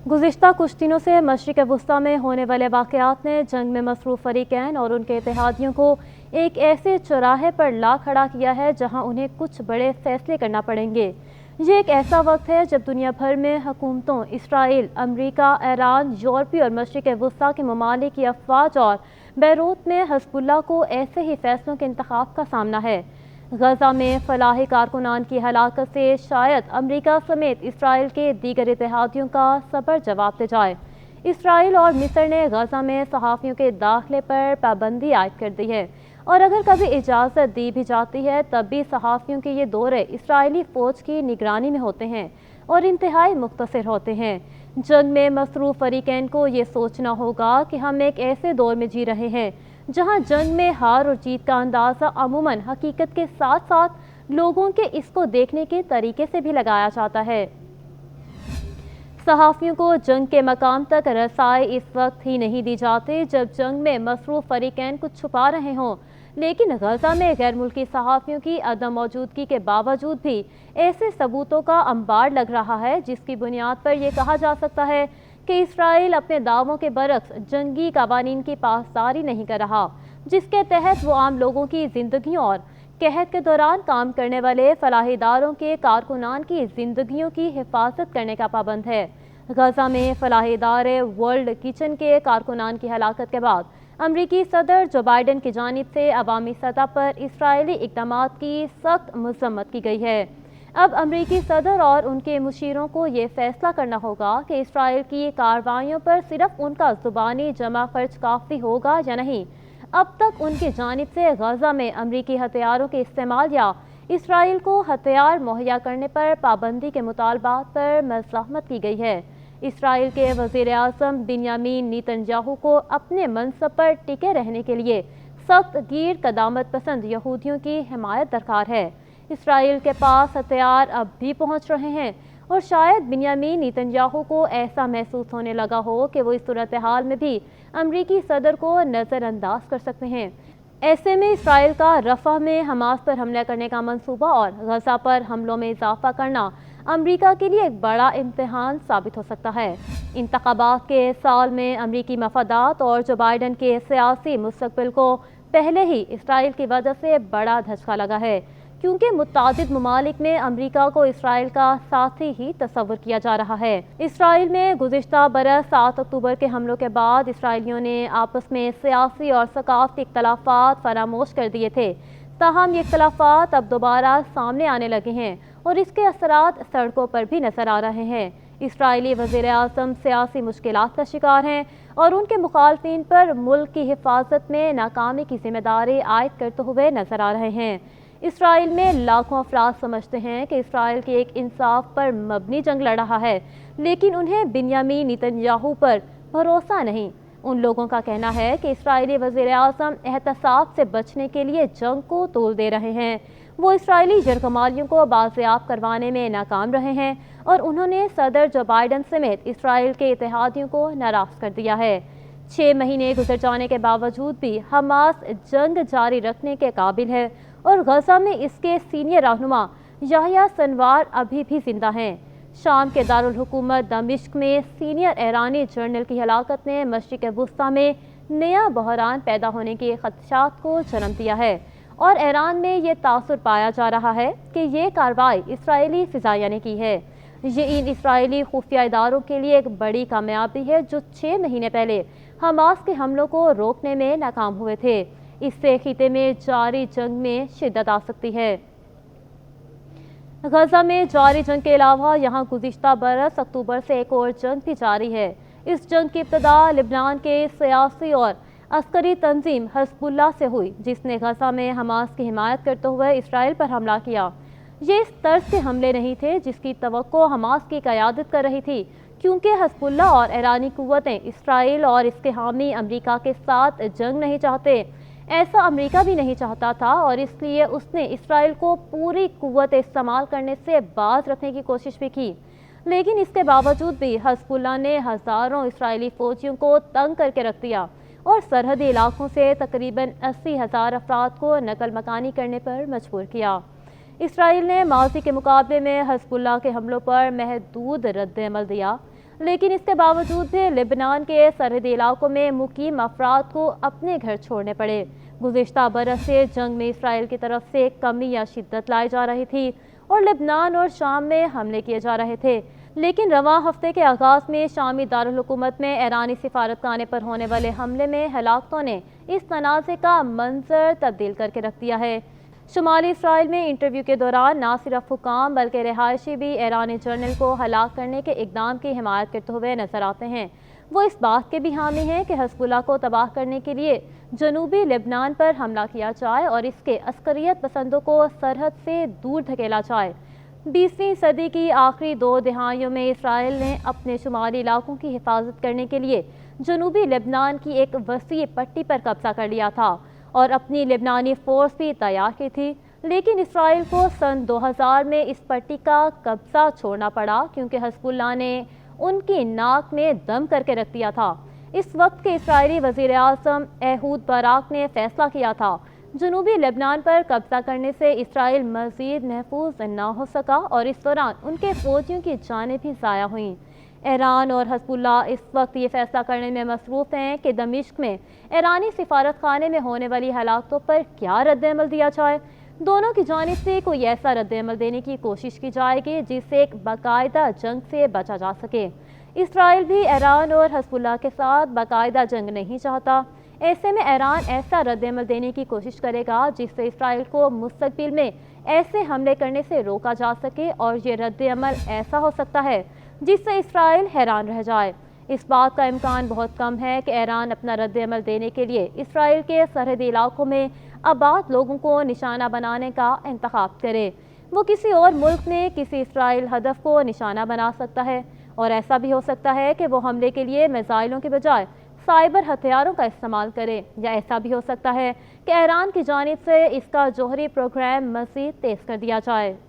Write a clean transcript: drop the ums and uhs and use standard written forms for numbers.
गुज़िश्ता कुछ दिनों से मशरिक़ वस्ती में होने वाले वाक़यात ने जंग में मसरूफ़ फ़रीक़ैन और उनके इत्तेहादियों को एक ऐसे चौराहे पर ला खड़ा किया है जहां उन्हें कुछ बड़े फ़ैसले करना पड़ेंगे। ये एक ऐसा वक्त है जब दुनिया भर में हुकूमतों इसराइल, अमरीका, ईरान, यूरोपीय और मशरिक़ वस्ती के ममालिक की अफ़वाज और बैरूत में हिज़्बुल्लाह को ऐसे ही फ़ैसलों के इंतख़ाब का सामना है। गज़ा में फलाही कारकुनान की हलाकत से शायद अमरीका समेत इसराइल के दीगर इत्तेहादियों का सबर जवाब दे जाए। इसराइल और मिस्र ने गज़ा में सहाफ़ियों के दाखिले पर पाबंदी आयद कर दी है और अगर कभी इजाज़त दी भी जाती है तब भी सहाफ़ियों के ये दौरे इसराइली फ़ौज की निगरानी में होते हैं और इंतहाई मुख्तसर होते हैं। जंग में मसरूफ़ फ़रीक़ैन को ये सोचना होगा कि हम एक ऐसे दौर में जी रहे हैं जहां जंग में हार और जीत का अंदाज़ा अमूमन हकीकत के साथ साथ लोगों के इसको देखने के तरीके से भी लगाया जाता है। सहाफ़ियों को जंग के मकाम तक रसाई इस वक्त ही नहीं दी जाती जब जंग में मसरूफ़ फ़रीक़ैन कुछ छुपा रहे हों, लेकिन गज़ा में गैर मुल्की सहाफ़ियों की अदम मौजूदगी के बावजूद भी ऐसे सबूतों का अंबार लग रहा है जिसकी बुनियाद पर यह कहा जा सकता है कि इसराइल अपने दावों के बरक्स जंगी कवानीन की पासदारी नहीं कर रहा, जिसके तहत वो आम लोगों की ज़िंदगियों और कहत के दौरान काम करने वाले फलाही इदारों के कारकुनान की ज़िंदगियों की हिफाजत करने का पाबंद है। गज़ा में फलाही इदारे वर्ल्ड किचन के कारकुनान की हलाकत के बाद अमरीकी सदर जो बाइडन की जानिब से अवामी सतह पर इसराइली इक़दामात की सख्त मज़म्मत की गई है। अब अमरीकी सदर और उनके मुशीरों को ये फैसला करना होगा कि इसराइल की कार्रवाइयों पर सिर्फ उनका ज़ुबानी जमा खर्च काफ़ी होगा या नहीं। अब तक उनकी जानिब से गज़ा में अमरीकी हथियारों के इस्तेमाल या इसराइल को हथियार मुहैया करने पर पाबंदी के मुतालबात पर मज़ाहमत की गई है। इसराइल के वज़ीर आज़म बिन्यामीन नेतन्याहू को अपने मनसब पर टिके रहने के लिए सख्त गीर कदामत पसंद यहूदियों की हिमायत दरकार है। इसराइल के पास हथियार अब भी पहुंच रहे हैं और शायद बिन्यामीन नेतन्याहू को ऐसा महसूस होने लगा हो कि वो इस सूरत हाल में भी अमरीकी सदर को नज़रअंदाज कर सकते हैं। ऐसे में इसराइल का रफ़ा में हमास पर हमला करने का मंसूबा और गज़ा पर हमलों में इजाफा करना अमरीका के लिए एक बड़ा इम्तिहान साबित हो सकता है। इंतख़ाबात के साल में अमरीकी मफादात और जो बाइडन के सियासी मुस्तक़बिल को पहले ही इसराइल की वजह से बड़ा धचका लगा है, क्योंकि मुतादिद ममालिक में अमरीका को इसराइल का साथी ही तस्वुर किया जा रहा है। इसराइल में गुज़िश्ता बरस 7 अक्टूबर के हमलों के बाद इसराइलियों ने आपस में सियासी और सकाफ़ती इख्तलाफात फरामोश कर दिए थे, ताहम ये इख्तलाफात अब दोबारा सामने आने लगे हैं और इसके असरात सड़कों पर भी नजर आ रहे हैं। इसराइली वज़ीर आज़म सियासी मुश्किलात का शिकार हैं और उनके मुखालफिन पर मुल्क की हिफाजत में नाकामी की जिम्मेदारी आयद करते हुए नजर आ रहे हैं। इसराइल में लाखों अफराद समझते हैं कि इसराइल की एक इंसाफ पर मबनी जंग लड़ रहा है, लेकिन उन्हें बिन्यामीन नेतन्याहू पर भरोसा नहीं। उन लोगों का कहना है कि इसराइली वज़ीर आज़म एहतसाब से बचने के लिए जंग को तूल दे रहे हैं। वो इसराइली यरगमालियों को बाज़ियाब करवाने में नाकाम रहे हैं और उन्होंने सदर जो बाइडन समेत इसराइल के इत्तेहादियों को नाराज़ कर दिया है। 6 महीने गुजर जाने के बावजूद भी हमास जंग जारी रखने के काबिल है और गज़ा में इसके सीनियर रहनुमा याह्या सिनवार अभी भी जिंदा हैं। शाम के दारुल हुकूमत दमिश्क में सीनियर ईरानी जर्नल की हलाकत ने मशरिक़ वस्ती में नया बहरान पैदा होने के खदशात को जन्म दिया है और ईरान में ये तासुर पाया जा रहा है कि ये कार्रवाई इसराइली फ़िज़ाइया ने की है। ये इन इसराइली खुफिया इदारों के लिए एक बड़ी कामयाबी है जो 6 महीने पहले हमास के हमलों को रोकने में नाकाम हुए थे। इससे खिते में जारी जंग में शिद्दत आ सकती है। गज़ा में जारी जंग के अलावा यहाँ गुज़िश्ता बरस अक्टूबर से एक और जंग भी जारी है। इस जंग की इब्तदा लिबनान के सियासी और अस्करी तंजीम हिज़्बुल्लाह से हुई, जिसने गज़ा में हमास की हिमायत करते हुए इसराइल पर हमला किया। ये इस तर्ज के हमले नहीं थे जिसकी तवक्को हमास की क़यादत कर रही थी, क्योंकि हिज़्बुल्लाह और ईरानी कुव्वतें इसराइल और इसके हामी अमरीका के साथ जंग नहीं चाहते। ऐसा अमरीका भी नहीं चाहता था और इसलिए उसने इसराइल को पूरी कुव्वत इस्तेमाल करने से बाज रखने की कोशिश भी की, लेकिन इसके बावजूद भी हिज़्बुल्लाह ने हज़ारों इसराइली फ़ौजियों को तंग करके रख दिया और सरहदी इलाकों से तकरीबन 80,000 अफराद को नकल मकानी करने पर मजबूर किया। इसराइल ने माजी के मुकाबले में हिज़्बुल्लाह के हमलों पर महदूद रद्द अमल दिया, لیکن اس کے باوجود بھی لبنان کے سرحدی علاقوں میں مقیم افراد کو اپنے گھر چھوڑنے پڑے۔ گزشتہ برس سے جنگ میں اسرائیل کی طرف سے کمی یا شدت لائی جا رہی تھی اور لبنان اور شام میں حملے کیے جا رہے تھے، لیکن رواں ہفتے کے آغاز میں شامی دارالحکومت میں ایرانی سفارتخانے پر ہونے والے حملے میں ہلاکتوں نے اس تنازع کا منظر تبدیل کر کے رکھ دیا ہے۔ شمالی اسرائیل میں انٹرویو کے دوران نہ صرف حکام بلکہ رہائشی بھی ایرانی جنرل کو ہلاک کرنے کے اقدام کی حمایت کرتے ہوئے نظر آتے ہیں۔ وہ اس بات کے بھی حامی ہیں کہ حزب اللہ کو تباہ کرنے کے لیے جنوبی لبنان پر حملہ کیا جائے اور اس کے عسکریت پسندوں کو سرحد سے دور دھکیلا جائے۔ 20ویں صدی کی آخری 2 دہائیوں میں اسرائیل نے اپنے شمالی علاقوں کی حفاظت کرنے کے لیے جنوبی لبنان کی ایک وسیع پٹی پر قبضہ کر لیا تھا اور اپنی لبنانی فورس بھی تیار کی تھی، لیکن اسرائیل کو سن 2000 میں اس پٹی کا قبضہ چھوڑنا پڑا کیونکہ حزب اللہ نے ان کی ناک میں دم کر کے رکھ دیا تھا۔ اس وقت کے اسرائیلی وزیر اعظم ایہود باراک نے فیصلہ کیا تھا جنوبی لبنان پر قبضہ کرنے سے اسرائیل مزید محفوظ نہ ہو سکا اور اس دوران ان کے فوجیوں کی جانیں بھی ضائع ہوئیں۔ ایران اور حزب اللہ اس وقت یہ فیصلہ کرنے میں مصروف ہیں کہ دمشق میں ایرانی سفارت خانے میں ہونے والی ہلاکتوں پر کیا رد عمل دیا جائے۔ دونوں کی جانب سے کوئی ایسا رد عمل دینے کی کوشش کی جائے گی جس سے ایک باقاعدہ جنگ سے بچا جا سکے۔ اسرائیل بھی ایران اور حزب اللہ کے ساتھ باقاعدہ جنگ نہیں چاہتا۔ ایسے میں ایران ایسا رد عمل دینے کی کوشش کرے گا جس سے اسرائیل کو مستقبل میں ایسے حملے کرنے سے روکا جا سکے اور یہ رد عمل ایسا ہو سکتا ہے جس سے اسرائیل حیران رہ جائے۔ اس بات کا امکان بہت کم ہے کہ ایران اپنا رد عمل دینے کے لیے اسرائیل کے سرحدی علاقوں میں آباد لوگوں کو نشانہ بنانے کا انتخاب کرے۔ وہ کسی اور ملک میں کسی اسرائیل ہدف کو نشانہ بنا سکتا ہے، اور ایسا بھی ہو سکتا ہے کہ وہ حملے کے لیے میزائلوں کے بجائے سائبر ہتھیاروں کا استعمال کرے، یا ایسا بھی ہو سکتا ہے کہ ایران کی جانب سے اس کا جوہری پروگرام مزید تیز کر دیا جائے۔